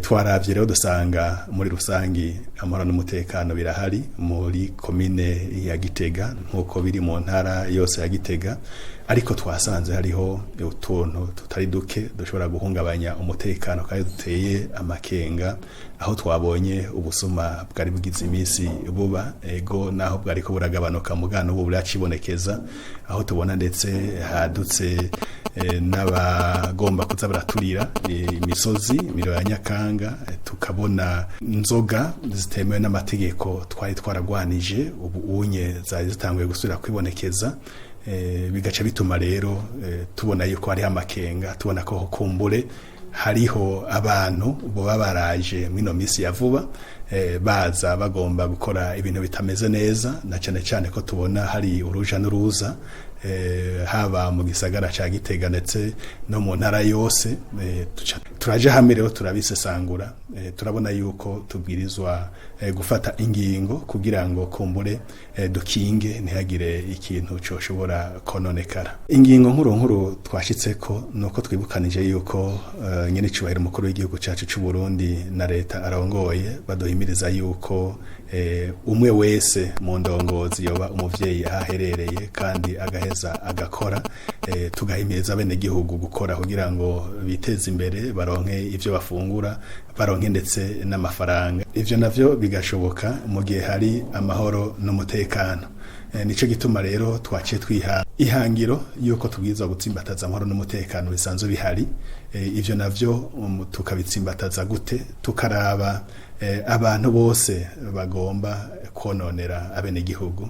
twaravye rero dusanga muri rusangi amahoro n'umutekano birahari muri komine ya Gitega nkuko biri mu ntara yose ya Gitega, ariko twasanze hariho utuntu tutari duke dushobora guhungabanya umutekano kandi duteye amakenga, aho twabonye ubusuma bwari bugize imisi buba ego naho bwariko buragabanuka mugano ubu buracibonekeza, aho tubona ndetse hadutse n'abagomba kuza baraturira imisozi imiro ya Nyakanga, tukabona inzoga zitemewe n'amategeko twari twaragwanije ubu unye zari zitanguye gusubira kwibonekeza, bigaca bituma rero tubona yuko hari amakenga, tubona ko kumbure hariho abantu boba baraje mwino misi ya vuba baza bagomba gukora ibintu bitameze neza, na cyane cyane ko tubona hari uruja n'uruza haba mu gisagara ca Gitega ndetse no mu ntara yose. Turaje hamwe rero turabisesangura, turabona yuko tubwirizwa gufata ingingo kugira ngo kumbure dukinge ntihagire ikintu coshobora kononekara. Ingingo nkuru twashitseko nuko twibukanije yuko nyene cubahiro umukuru w'igihugu cacu c'u Burundi na leta arongoye baduhimiriza yuko umwe wese mu ndongozi yoba umuvyeyi aherereye kandi agaheza agakora, tugahimiriza bene gihugu gukora kugira ngo biteze imbere, baronke ivyo bafungura, baronke ndetse n'amafaranga. Ivyo navyo bigashoboka mu gihe hari amahoro n'umutekano. Nico gituma rero twaciye twiha ihangiro yuko tubwirizwa gutsimbataza amahoro n'umutekano bisanzwe bihari. Ivyo navyo tukabitsimbataza gute? Tukaraba abantu bose bagomba kononera abene gihugu,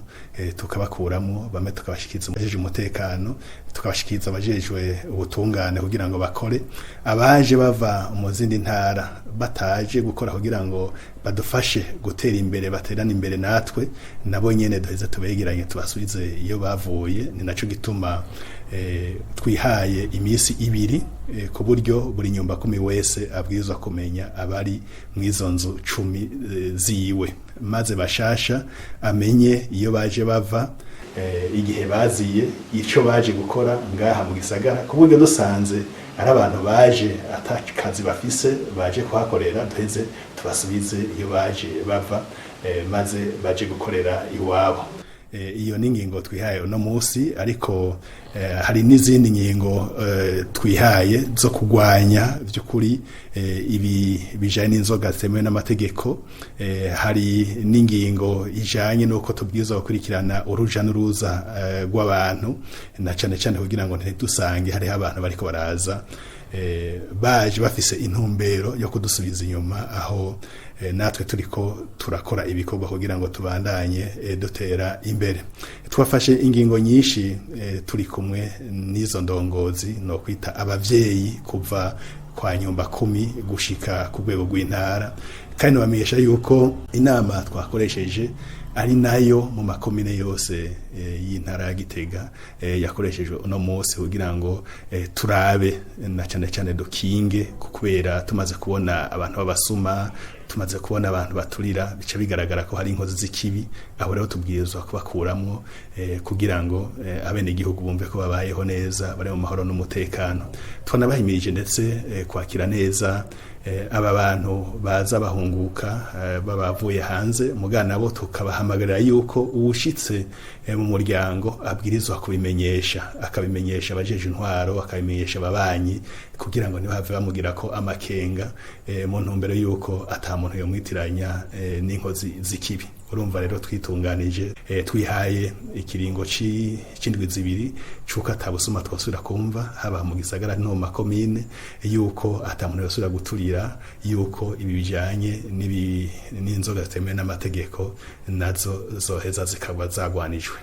tukabakuramo bame tukabashikiriza abajeje umutekano, tukabashikiriza abajejwe ubutungane kugira ngo bakore, abaje bava mu zindi ntara bataje gukora kugira ngo badufashe gutera imbere, baterana imbere natwe, nabo nyene duheze tubegeranye tubasubize iyo bavuye. Ni naco gituma twihaye imisi ibiri ku buryo buri nyumba kumi wese abwirizwa kumenya abari mwizo nzu 10 ziwe, maze bashasha amenye iyo baje bava, igihe baziye, ico baje gukora ngaha mu gisagara, ku buryo dusanze ari abantu baje atakazi bafise baje kuhakorera, duheze tubasubize iyo baje bava, maze baje gukorera iwabo. Iyo ningingo twihaye no musi, ariko hari n'izindi ngingo twihaye zo kugwanya by'ukuri ibi bijanye n'inzoga zemewe n'amategeko. Hari n'ingingo ijanye nuko tubwirizwa gukurikirana uruja n'uruza rw'abantu, na cane cane kugira ngo ntidusange hari abantu bariko baraza baje bafise intumbero yo kudusubiza inyuma, aho natwe turiko turakora ibikorwa kugira ngo tubandanye dutera imbere. Twafashe ingingo nyinshi turi kumwe n'izo ndongozi, no kwita abavyeyi kuva kwa nyumba 10 gushika ku rwego rw'intara, kandi bamenyesha yuko inama twakoresheje ari nayo mu makomine yose y'intara ya Gitega yakoreshejwe uno munsi kugira ngo turabe na cyane cyane dukinge, kubera tumaze kubona abantu babasuma, tumaze kubona abantu baturira, bica bigaragara ko hari inkozi z'ikibi, aho rero tubwirizwa kubakuramo kugira ngo abene gihugu bumve ko babayeho neza, bari mu mahoro n'umutekano. Twanabahimirije ndetse kwakira neza aba bantu baza bahunguka babavuye hanze, mugana bo tukabahamagarira yuko ubushitse mu muryango abwirizwa kubimenyesha, akabimenyesha abajeje intwaro, akabimenyesha ababanyi, kugira ngo ntibave bamugira ko amakenga mu ntumbero yuko ata muntu yo mwitiranya n'inkozi z'ikibi. Urumva rero twitunganije, twihaye ikiringo c'indwi zibiri cuko atabusuma twasubira kumva haba mu gisagara no mu makomine, yuko ata muntu yosubira guturira, yuko ibi bijanye n'inzoga zitemewe n'amategeko nazo zoheza zikaba zagwanijwe.